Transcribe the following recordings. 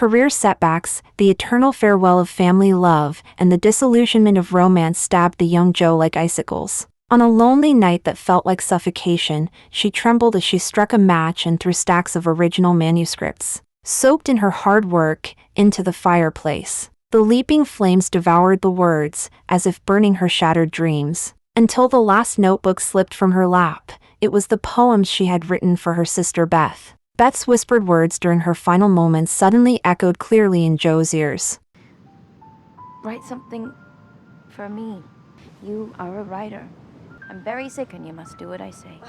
career setbacks, the eternal farewell of family love, and the disillusionment of romance stabbed the young Jo like icicles. On a lonely night that felt like suffocation, she trembled as she struck a match and threw stacks of original manuscripts, soaked in her hard work, into the fireplace. The leaping flames devoured the words, as if burning her shattered dreams. Until the last notebook slipped from her lap, it was the poems she had written for her sister Beth. Beth's whispered words during her final moments suddenly echoed clearly in Jo's ears. Write something for me. You are a writer. I'm very sick and you must do what I say.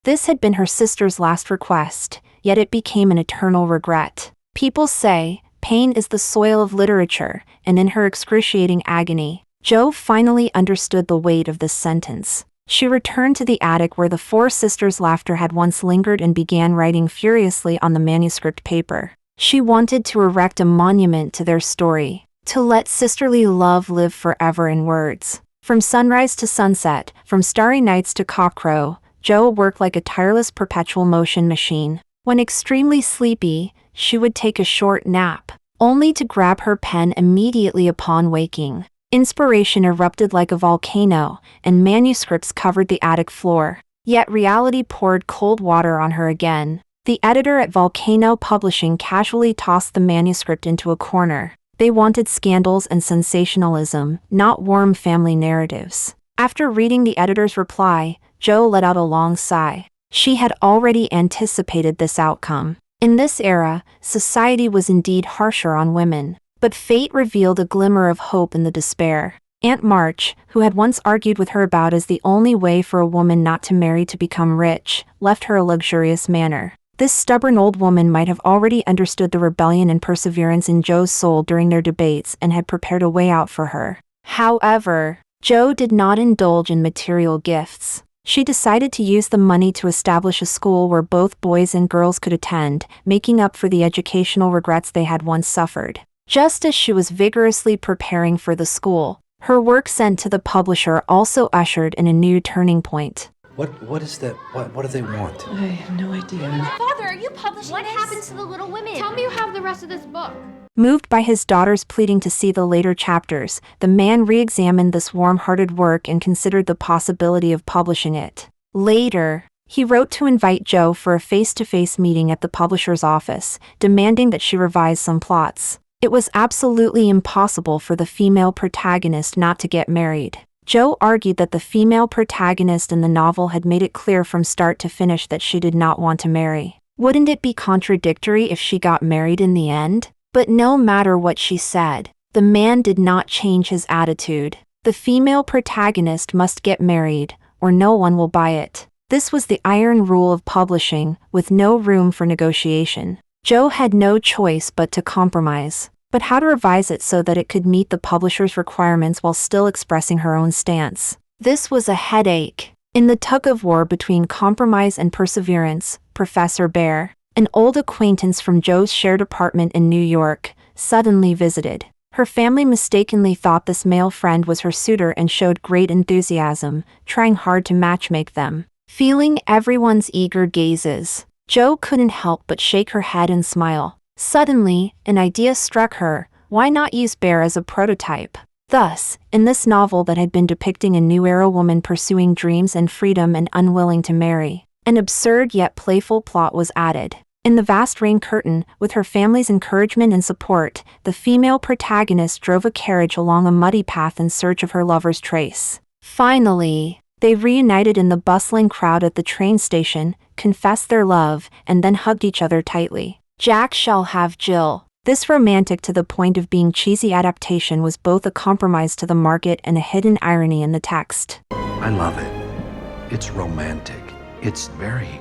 This had been her sister's last request, yet it became an eternal regret. People say, pain is the soil of literature, and in her excruciating agony, Jo finally understood the weight of this sentence. She returned to the attic where the four sisters' laughter had once lingered and began writing furiously on the manuscript paper. She wanted to erect a monument to their story, to let sisterly love live forever in words. From sunrise to sunset, from starry nights to cockcrow, Jo worked like a tireless perpetual motion machine. When extremely sleepy, she would take a short nap, only to grab her pen immediately upon waking. Inspiration erupted like a volcano, and manuscripts covered the attic floor. Yet reality poured cold water on her again. The editor at Volcano Publishing casually tossed the manuscript into a corner. They wanted scandals and sensationalism, not warm family narratives. After reading the editor's reply, Jo let out a long sigh. She had already anticipated this outcome. In this era, society was indeed harsher on women. But fate revealed a glimmer of hope in the despair. Aunt March, who had once argued with her about as the only way for a woman not to marry to become rich, left her a luxurious manor. This stubborn old woman might have already understood the rebellion and perseverance in Jo's soul during their debates and had prepared a way out for her. However, Jo did not indulge in material gifts. She decided to use the money to establish a school where both boys and girls could attend, making up for the educational regrets they had once suffered. Just as she was vigorously preparing for the school, her work sent to the publisher also ushered in a new turning point. What is that? What do they want? I have no idea. Father, are you publishing What this? happened to the Little Women? Tell me you have the rest of this book. Moved by his daughter's pleading to see the later chapters, the man re-examined this warm-hearted work and considered the possibility of publishing it. Later, he wrote to invite Jo for a face-to-face meeting at the publisher's office, demanding that she revise some plots. It was absolutely impossible for the female protagonist not to get married. Jo argued that the female protagonist in the novel had made it clear from start to finish that she did not want to marry. Wouldn't it be contradictory if she got married in the end? But no matter what she said, the man did not change his attitude. The female protagonist must get married, or no one will buy it. This was the iron rule of publishing, with no room for negotiation. Jo had no choice but to compromise. But how to revise it so that it could meet the publisher's requirements while still expressing her own stance? This was a headache. In the tug-of-war between compromise and perseverance, Professor Bear, an old acquaintance from Jo's shared apartment in New York, suddenly visited. Her family mistakenly thought this male friend was her suitor and showed great enthusiasm, trying hard to matchmake them. Feeling everyone's eager gazes, Jo couldn't help but shake her head and smile. Suddenly, an idea struck her. Why not use Bear as a prototype? Thus, in this novel that had been depicting a new era woman pursuing dreams and freedom and unwilling to marry, an absurd yet playful plot was added. In the vast rain curtain, with her family's encouragement and support, the female protagonist drove a carriage along a muddy path in search of her lover's trace. Finally, they reunited in the bustling crowd at the train station, confessed their love, and then hugged each other tightly. Jack shall have Jill. This romantic to the point of being cheesy adaptation was both a compromise to the market and a hidden irony in the text. I love it. It's romantic. It's very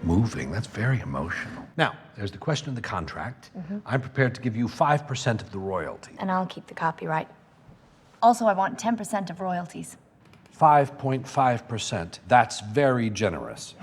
moving. That's very emotional. Now, there's the question of the contract. I'm prepared to give you 5% of the royalty. And I'll keep the copyright. Also, I want 10% of royalties. 5.5%. That's very generous.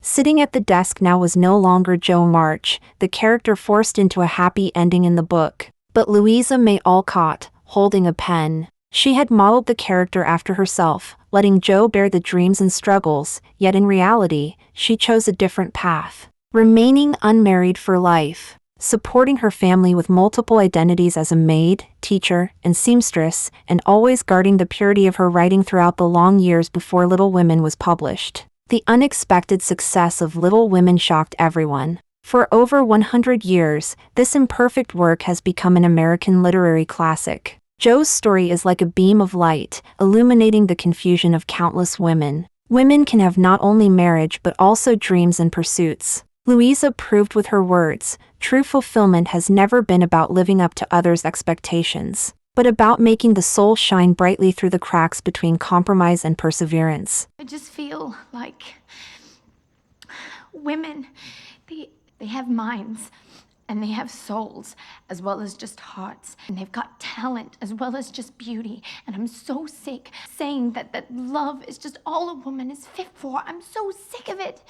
Sitting at the desk now was no longer Jo March, the character forced into a happy ending in the book, but Louisa May Alcott, holding a pen. She had modeled the character after herself, letting Jo bear the dreams and struggles, yet in reality, she chose a different path. Remaining unmarried for life. supporting her family with multiple identities as a maid, teacher, and seamstress, and always guarding the purity of her writing throughout the long years before Little Women was published. The unexpected success of Little Women shocked everyone. For over 100 years, this imperfect work has become an American literary classic. Jo's story is like a beam of light, illuminating the confusion of countless women. Women can have not only marriage but also dreams and pursuits. Louisa proved with her words, true fulfillment has never been about living up to others' expectations, but about making the soul shine brightly through the cracks between compromise and perseverance. I just feel like women, they have minds and they have souls as well as just hearts, and they've got talent as well as just beauty. And I'm so sick saying that love is just all a woman is fit for. I'm so sick of it.